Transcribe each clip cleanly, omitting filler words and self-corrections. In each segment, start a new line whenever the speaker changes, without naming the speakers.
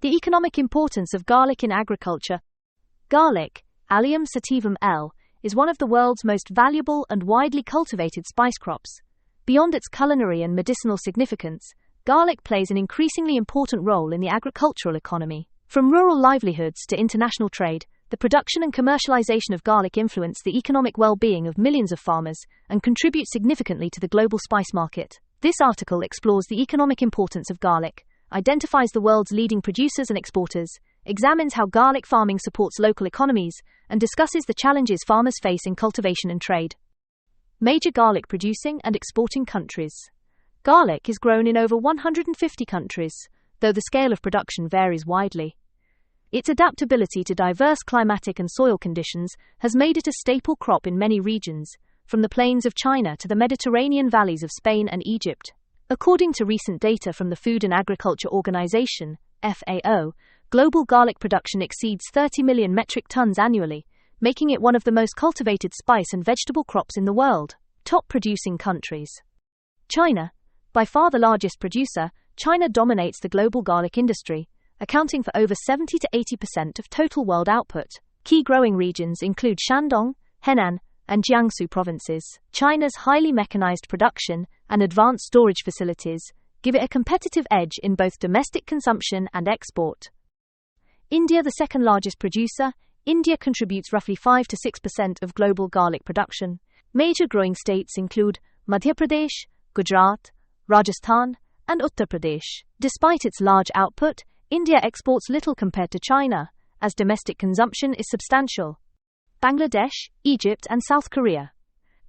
The economic importance of garlic in agriculture. Garlic, Allium sativum L, is one of the world's most valuable and widely cultivated spice crops. Beyond its culinary and medicinal significance, garlic plays an increasingly important role in the agricultural economy. From rural livelihoods to international trade, the production and commercialization of garlic influence the economic well-being of millions of farmers and contribute significantly to the global spice market. This article explores the economic importance of garlic, identifies the world's leading producers and exporters, examines how garlic farming supports local economies, and discusses the challenges farmers face in cultivation and trade. Major garlic producing and exporting countries. Garlic is grown in over 150 countries, though the scale of production varies widely. Its adaptability to diverse climatic and soil conditions has made it a staple crop in many regions, from the plains of China to the Mediterranean valleys of Spain and Egypt. According to recent data from the Food and Agriculture Organization, FAO, global garlic production exceeds 30 million metric tons annually, making it one of the most cultivated spice and vegetable crops in the world. Top producing countries. China. By far the largest producer, China dominates the global garlic industry, accounting for over 70 to 80% of total world output. Key growing regions include Shandong, Henan, and Jiangsu provinces. China's highly mechanized production and advanced storage facilities give it a competitive edge in both domestic consumption and export. India, the second largest producer, India contributes roughly 5 to 6% of global garlic production. Major growing states include Madhya Pradesh, Gujarat, Rajasthan, and Uttar Pradesh. Despite its large output, India exports little compared to China, as domestic consumption is substantial. Bangladesh, Egypt, and South Korea.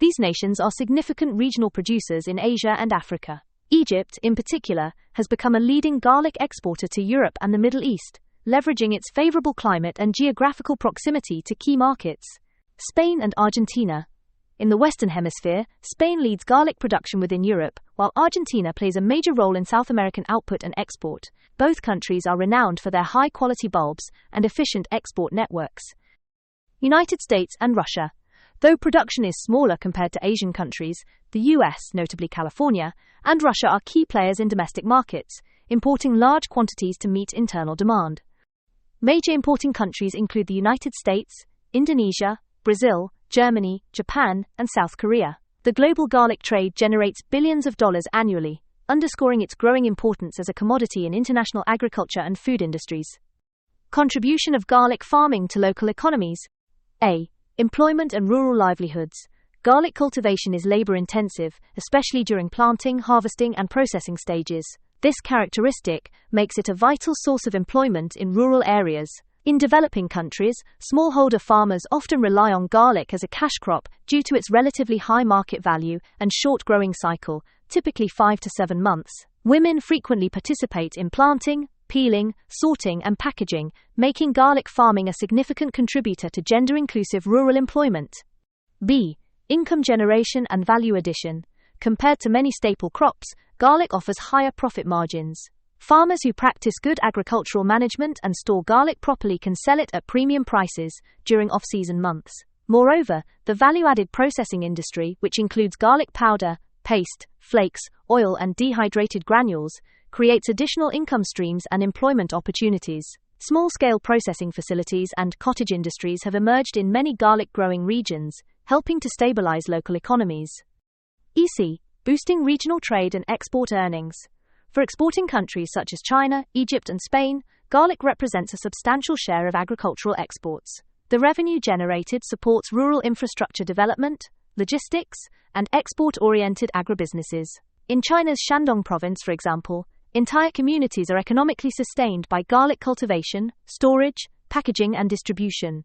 These nations are significant regional producers in Asia and Africa. Egypt, in particular, has become a leading garlic exporter to Europe and the Middle East, leveraging its favorable climate and geographical proximity to key markets. Spain and Argentina. In the Western Hemisphere, Spain leads garlic production within Europe, while Argentina plays a major role in South American output and export. Both countries are renowned for their high-quality bulbs and efficient export networks. United States and Russia. Though production is smaller compared to Asian countries, the US, notably California, and Russia are key players in domestic markets, importing large quantities to meet internal demand. Major importing countries include the United States, Indonesia, Brazil, Germany, Japan, and South Korea. The global garlic trade generates billions of dollars annually, underscoring its growing importance as a commodity in international agriculture and food industries. Contribution of garlic farming to local economies. A. Employment and rural livelihoods. Garlic cultivation is labor-intensive, especially during planting, harvesting, and processing stages. This characteristic makes it a vital source of employment in rural areas. In developing countries, smallholder farmers often rely on garlic as a cash crop due to its relatively high market value and short growing cycle, typically 5 to 7 months. Women frequently participate in planting, peeling, sorting, and packaging, making garlic farming a significant contributor to gender-inclusive rural employment. B. Income generation and value addition. Compared to many staple crops, garlic offers higher profit margins. Farmers who practice good agricultural management and store garlic properly can sell it at premium prices during off-season months. Moreover, the value-added processing industry, which includes garlic powder, paste, flakes, oil, and dehydrated granules, creates additional income streams and employment opportunities. Small-scale processing facilities and cottage industries have emerged in many garlic-growing regions, helping to stabilize local economies. EC. Boosting regional trade and export earnings. For exporting countries such as China, Egypt, and Spain, garlic represents a substantial share of agricultural exports. The revenue generated supports rural infrastructure development, logistics, and export-oriented agribusinesses. In China's Shandong province, for example, entire communities are economically sustained by garlic cultivation, storage, packaging, and distribution.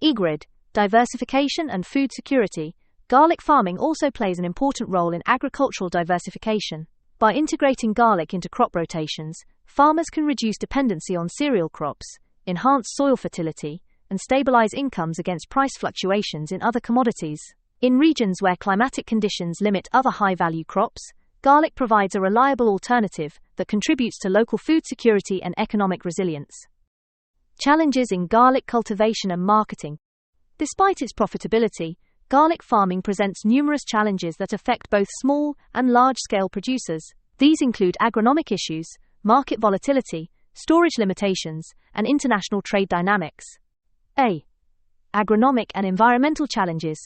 EGRID. Diversification and food security. Garlic farming also plays an important role in agricultural diversification. By integrating garlic into crop rotations, farmers can reduce dependency on cereal crops, enhance soil fertility, and stabilize incomes against price fluctuations in other commodities. In regions where climatic conditions limit other high-value crops, garlic provides a reliable alternative that contributes to local food security and economic resilience. Challenges in garlic cultivation and marketing. Despite its profitability, garlic farming presents numerous challenges that affect both small and large-scale producers. These include agronomic issues, market volatility, storage limitations, and international trade dynamics. A. Agronomic and environmental challenges.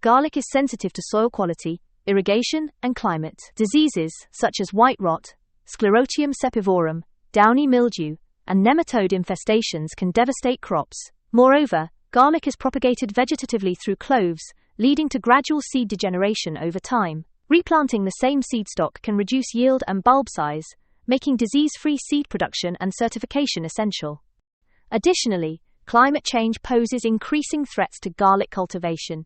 Garlic is sensitive to soil quality, irrigation, and climate. Diseases such as white rot, Sclerotium sepivorum, downy mildew, and nematode infestations can devastate crops. Moreover, garlic is propagated vegetatively through cloves, leading to gradual seed degeneration over time. Replanting the same seed stock can reduce yield and bulb size, making disease-free seed production and certification essential. Additionally, climate change poses increasing threats to garlic cultivation.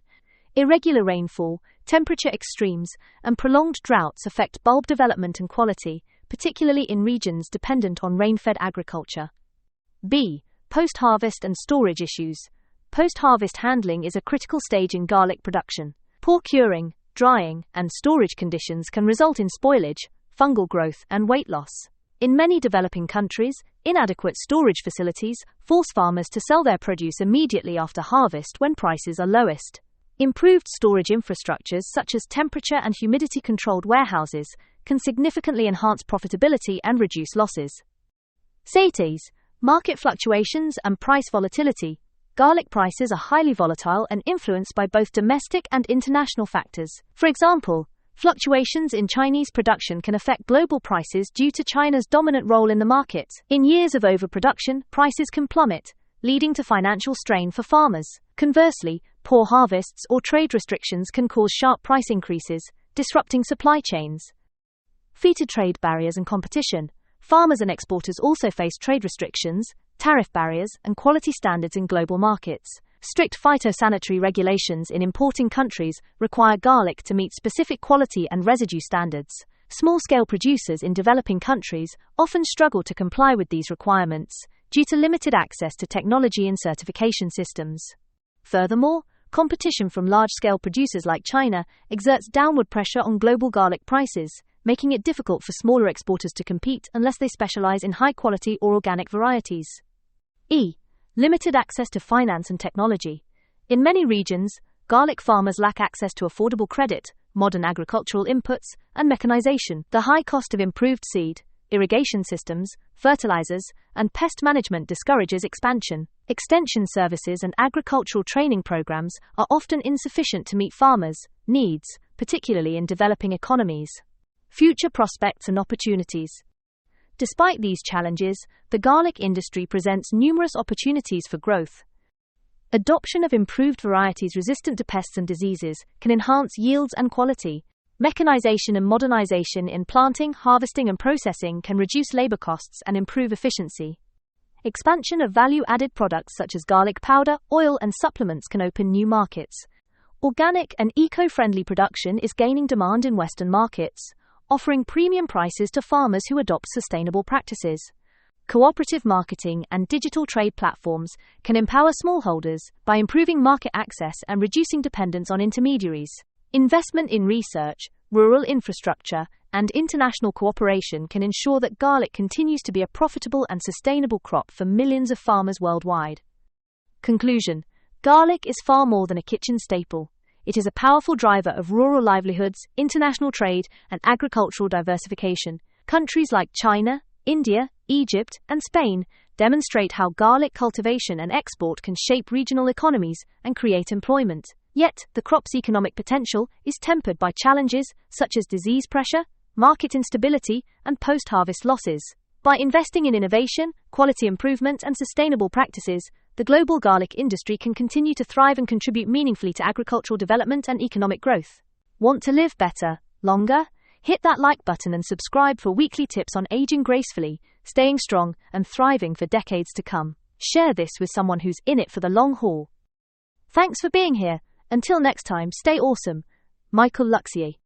Irregular rainfall, temperature extremes, and prolonged droughts affect bulb development and quality, particularly in regions dependent on rain-fed agriculture. B. Post-harvest and storage issues. Post-harvest handling is a critical stage in garlic production. Poor curing, drying, and storage conditions can result in spoilage, fungal growth, and weight loss. In many developing countries, inadequate storage facilities force farmers to sell their produce immediately after harvest when prices are lowest. Improved storage infrastructures such as temperature and humidity-controlled warehouses can significantly enhance profitability and reduce losses. CETES, market fluctuations and price volatility. Garlic prices are highly volatile and influenced by both domestic and international factors. For example, fluctuations in Chinese production can affect global prices due to China's dominant role in the market. In years of overproduction, prices can plummet, leading to financial strain for farmers. Conversely, poor harvests or trade restrictions can cause sharp price increases, disrupting supply chains. Featured trade barriers and competition. Farmers and exporters also face trade restrictions, tariff barriers, and quality standards in global markets. Strict phytosanitary regulations in importing countries require garlic to meet specific quality and residue standards. Small-scale producers in developing countries often struggle to comply with these requirements due to limited access to technology and certification systems. Furthermore, competition from large-scale producers like China exerts downward pressure on global garlic prices, making it difficult for smaller exporters to compete unless they specialize in high-quality or organic varieties. E. Limited access to finance and technology. In many regions, garlic farmers lack access to affordable credit, modern agricultural inputs, and mechanization. The high cost of improved seed, irrigation systems, fertilizers, and pest management discourages expansion. Extension services and agricultural training programs are often insufficient to meet farmers' needs, particularly in developing economies. Future prospects and opportunities. Despite these challenges, the garlic industry presents numerous opportunities for growth. Adoption of improved varieties resistant to pests and diseases can enhance yields and quality. Mechanization and modernization in planting, harvesting, and processing can reduce labor costs and improve efficiency. Expansion of value-added products such as garlic powder, oil, and supplements can open new markets. Organic and eco-friendly production is gaining demand in Western markets, offering premium prices to farmers who adopt sustainable practices. Cooperative marketing and digital trade platforms can empower smallholders by improving market access and reducing dependence on intermediaries. Investment in research, rural infrastructure, and international cooperation can ensure that garlic continues to be a profitable and sustainable crop for millions of farmers worldwide. Conclusion: garlic is far more than a kitchen staple. It is a powerful driver of rural livelihoods, international trade, and agricultural diversification. Countries like China, India, Egypt, and Spain demonstrate how garlic cultivation and export can shape regional economies and create employment. Yet, the crop's economic potential is tempered by challenges such as disease pressure, market instability, and post-harvest losses. By investing in innovation, quality improvement, and sustainable practices, the global garlic industry can continue to thrive and contribute meaningfully to agricultural development and economic growth. Want to live better, longer? Hit that like button and subscribe for weekly tips on aging gracefully, staying strong, and thriving for decades to come. Share this with someone who's in it for the long haul. Thanks for being here. Until next time, stay awesome. Michael Luxier.